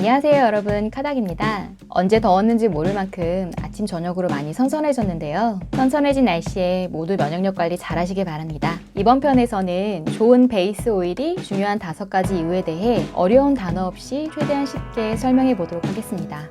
안녕하세요 여러분, 카닥입니다. 언제 더웠는지 모를 만큼 아침 저녁으로 많이 선선해졌는데요. 선선해진 날씨에 모두 면역력 관리 잘 하시길 바랍니다. 이번 편에서는 좋은 베이스 오일이 중요한 5가지 이유에 대해 어려운 단어 없이 최대한 쉽게 설명해 보도록 하겠습니다.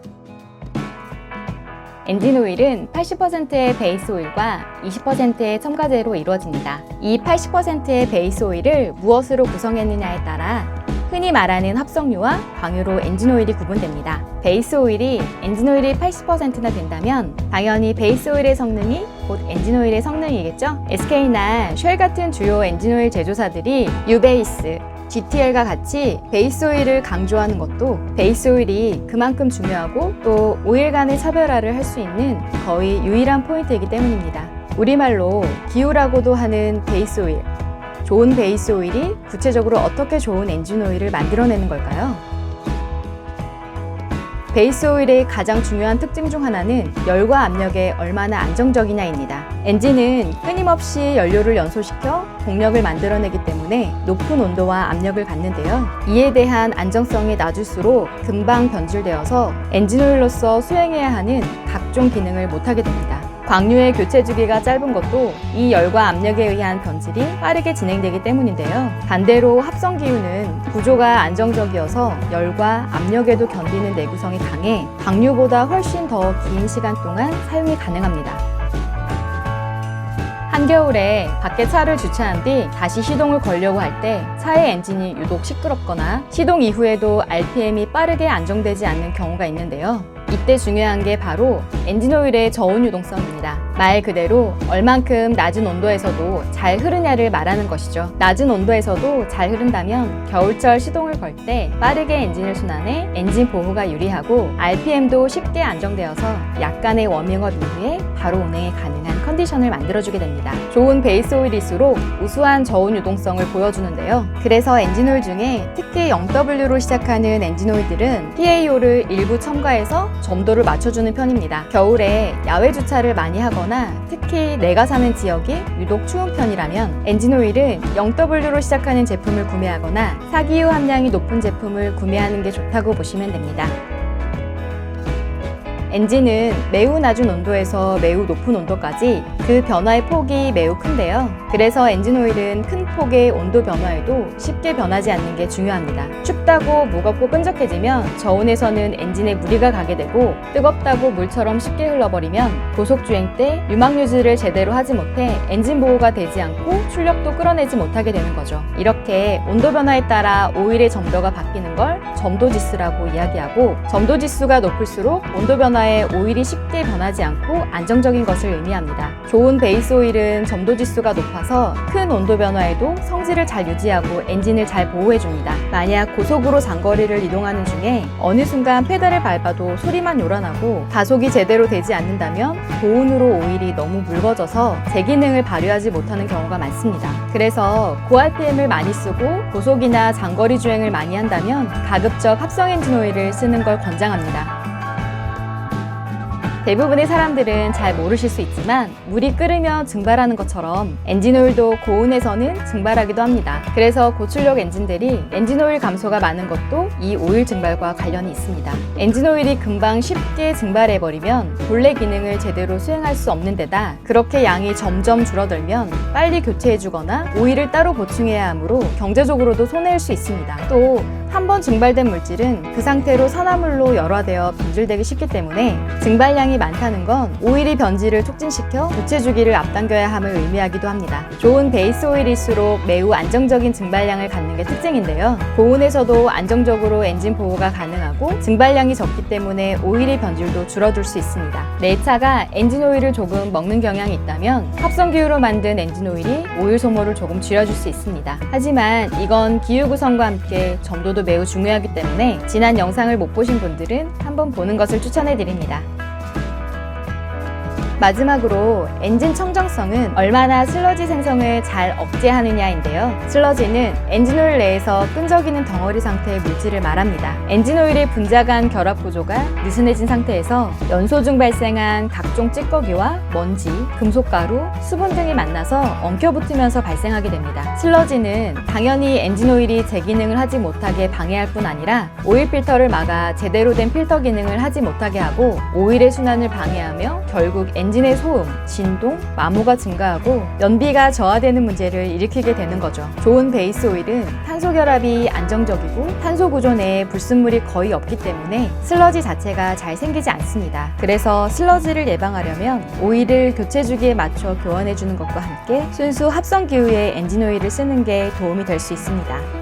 엔진 오일은 80%의 베이스 오일과 20%의 첨가제로 이루어집니다. 이 80%의 베이스 오일을 무엇으로 구성했느냐에 따라 흔히 말하는 합성유와 방유로 엔진 오일이 구분됩니다. 베이스 오일이 엔진 오일이 80%나 된다면 당연히 베이스 오일의 성능이 곧 엔진 오일의 성능이겠죠? SK나 쉘 같은 주요 엔진 오일 제조사들이 유베이스, GTL과 같이 베이스 오일을 강조하는 것도 베이스 오일이 그만큼 중요하고 또 오일 간의 차별화를 할 수 있는 거의 유일한 포인트이기 때문입니다. 우리말로 기후라고도 하는 베이스 오일. 좋은 베이스 오일이 구체적으로 어떻게 좋은 엔진 오일을 만들어내는 걸까요? 베이스 오일의 가장 중요한 특징 중 하나는 열과 압력에 얼마나 안정적이냐입니다. 엔진은 끊임없이 연료를 연소시켜 동력을 만들어내기 때문에 높은 온도와 압력을 갖는데요. 이에 대한 안정성이 낮을수록 금방 변질되어서 엔진 오일로서 수행해야 하는 각종 기능을 못하게 됩니다. 광유의 교체 주기가 짧은 것도 이 열과 압력에 의한 변질이 빠르게 진행되기 때문인데요. 반대로 합성 기유는 구조가 안정적이어서 열과 압력에도 견디는 내구성이 강해 광유보다 훨씬 더 긴 시간 동안 사용이 가능합니다. 한겨울에 밖에 차를 주차한 뒤 다시 시동을 걸려고 할 때 차의 엔진이 유독 시끄럽거나 시동 이후에도 RPM이 빠르게 안정되지 않는 경우가 있는데요. 이때 중요한 게 바로 엔진 오일의 저온 유동성입니다. 말 그대로 얼만큼 낮은 온도에서도 잘 흐르냐를 말하는 것이죠. 낮은 온도에서도 잘 흐른다면 겨울철 시동을 걸 때 빠르게 엔진을 순환해 엔진 보호가 유리하고 RPM도 쉽게 안정되어서 약간의 워밍업 이후에 바로 운행이 가능한 컨디션을 만들어주게 됩니다. 좋은 베이스 오일일수록 우수한 저온 유동성을 보여주는데요. 그래서 엔진 오일 중에 특히 0W로 시작하는 엔진 오일들은 PAO를 일부 첨가해서 점도를 맞춰주는 편입니다. 겨울에 야외 주차를 많이 하거나 특히 내가 사는 지역이 유독 추운 편이라면 엔진 오일은 0W로 시작하는 제품을 구매하거나 사기유 함량이 높은 제품을 구매하는 게 좋다고 보시면 됩니다. 엔진은 매우 낮은 온도에서 매우 높은 온도까지 그 변화의 폭이 매우 큰데요. 그래서 엔진 오일은 큰 폭의 온도 변화에도 쉽게 변하지 않는 게 중요합니다. 춥다고 무겁고 끈적해지면 저온에서는 엔진에 무리가 가게 되고 뜨겁다고 물처럼 쉽게 흘러버리면 고속주행 때 유막 유지를 제대로 하지 못해 엔진 보호가 되지 않고 출력도 끌어내지 못하게 되는 거죠. 이렇게 온도 변화에 따라 오일의 점도가 바뀌는 걸 점도지수라고 이야기하고 점도지수가 높을수록 온도 변화에 오일이 쉽게 변하지 않고 안정적인 것을 의미합니다. 좋은 베이스 오일은 점도지수가 높아서 큰 온도 변화에도 성질을 잘 유지하고 엔진을 잘 보호해줍니다. 만약 고속으로 장거리를 이동하는 중에 어느 순간 페달을 밟아도 소리만 요란하고 가속이 제대로 되지 않는다면 고온으로 오일이 너무 묽어져서 제 기능을 발휘하지 못하는 경우가 많습니다. 그래서 고RPM을 많이 쓰고 고속이나 장거리 주행을 많이 한다면 가급적 합성 엔진 오일을 쓰는 걸 권장합니다. 대부분의 사람들은 잘 모르실 수 있지만 물이 끓으면 증발하는 것처럼 엔진오일도 고온에서는 증발하기도 합니다. 그래서 고출력 엔진들이 엔진오일 감소가 많은 것도 이 오일 증발과 관련이 있습니다. 엔진오일이 금방 쉽게 증발해버리면 본래 기능을 제대로 수행할 수 없는 데다 그렇게 양이 점점 줄어들면 빨리 교체해주거나 오일을 따로 보충해야 하므로 경제적으로도 손해일 수 있습니다. 또 한 번 증발된 물질은 그 상태로 산화물로 열화되어 변질되기 쉽기 때문에 증발량이 많다는 건 오일이 변질을 촉진시켜 교체 주기를 앞당겨야 함을 의미하기도 합니다. 좋은 베이스 오일일수록 매우 안정적인 증발량을 갖는 게 특징인데요. 고온에서도 안정적으로 엔진 보호가 가능하고 증발량이 적기 때문에 오일의 변질도 줄어들 수 있습니다. 내 차가 엔진 오일을 조금 먹는 경향이 있다면 합성기유로 만든 엔진 오일이 오일 소모를 조금 줄여줄 수 있습니다. 하지만 이건 기유 구성과 함께 점도도 매우 중요하기 때문에 지난 영상을 못 보신 분들은 한번 보는 것을 추천해 드립니다. 마지막으로 엔진 청정성은 얼마나 슬러지 생성을 잘 억제하느냐인데요. 슬러지는 엔진오일 내에서 끈적이는 덩어리 상태의 물질을 말합니다. 엔진오일의 분자간 결합 구조가 느슨해진 상태에서 연소 중 발생한 각종 찌꺼기와 먼지, 금속가루, 수분 등이 만나서 엉켜붙으면서 발생하게 됩니다. 슬러지는 당연히 엔진오일이 제 기능을 하지 못하게 방해할 뿐 아니라 오일 필터를 막아 제대로 된 필터 기능을 하지 못하게 하고 오일의 순환을 방해하며 결국 엔진의 소음, 진동, 마모가 증가하고 연비가 저하되는 문제를 일으키게 되는 거죠. 좋은 베이스 오일은 탄소 결합이 안정적이고 탄소 구조 내에 불순물이 거의 없기 때문에 슬러지 자체가 잘 생기지 않습니다. 그래서 슬러지를 예방하려면 오일을 교체 주기에 맞춰 교환해 주는 것과 함께 순수 합성 기후의 엔진 오일을 쓰는 게 도움이 될 수 있습니다.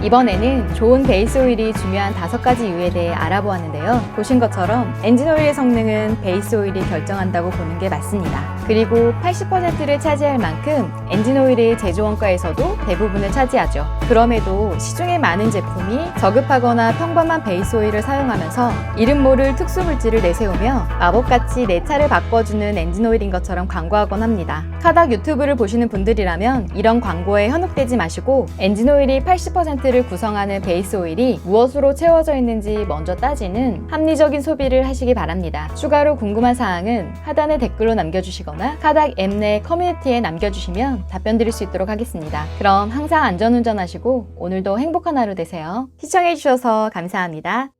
이번에는 좋은 베이스 오일이 중요한 5가지 이유에 대해 알아보았는데요. 보신 것처럼 엔진 오일의 성능은 베이스 오일이 결정한다고 보는 게 맞습니다. 그리고 80%를 차지할 만큼 엔진 오일의 제조 원가에서도 대부분을 차지하죠. 그럼에도 시중에 많은 제품이 저급하거나 평범한 베이스 오일을 사용하면서 이름 모를 특수 물질을 내세우며 마법같이 내 차를 바꿔주는 엔진 오일인 것처럼 광고하곤 합니다. 카닥 유튜브를 보시는 분들이라면 이런 광고에 현혹되지 마시고 엔진 오일이 80%를 구성하는 베이스 오일이 무엇으로 채워져 있는지 먼저 따지는 합리적인 소비를 하시기 바랍니다. 추가로 궁금한 사항은 하단에 댓글로 남겨주시거나 카닥 앱 내 커뮤니티에 남겨주시면 답변 드릴 수 있도록 하겠습니다. 그럼 항상 안전운전하시고 오늘도 행복한 하루 되세요. 시청해주셔서 감사합니다.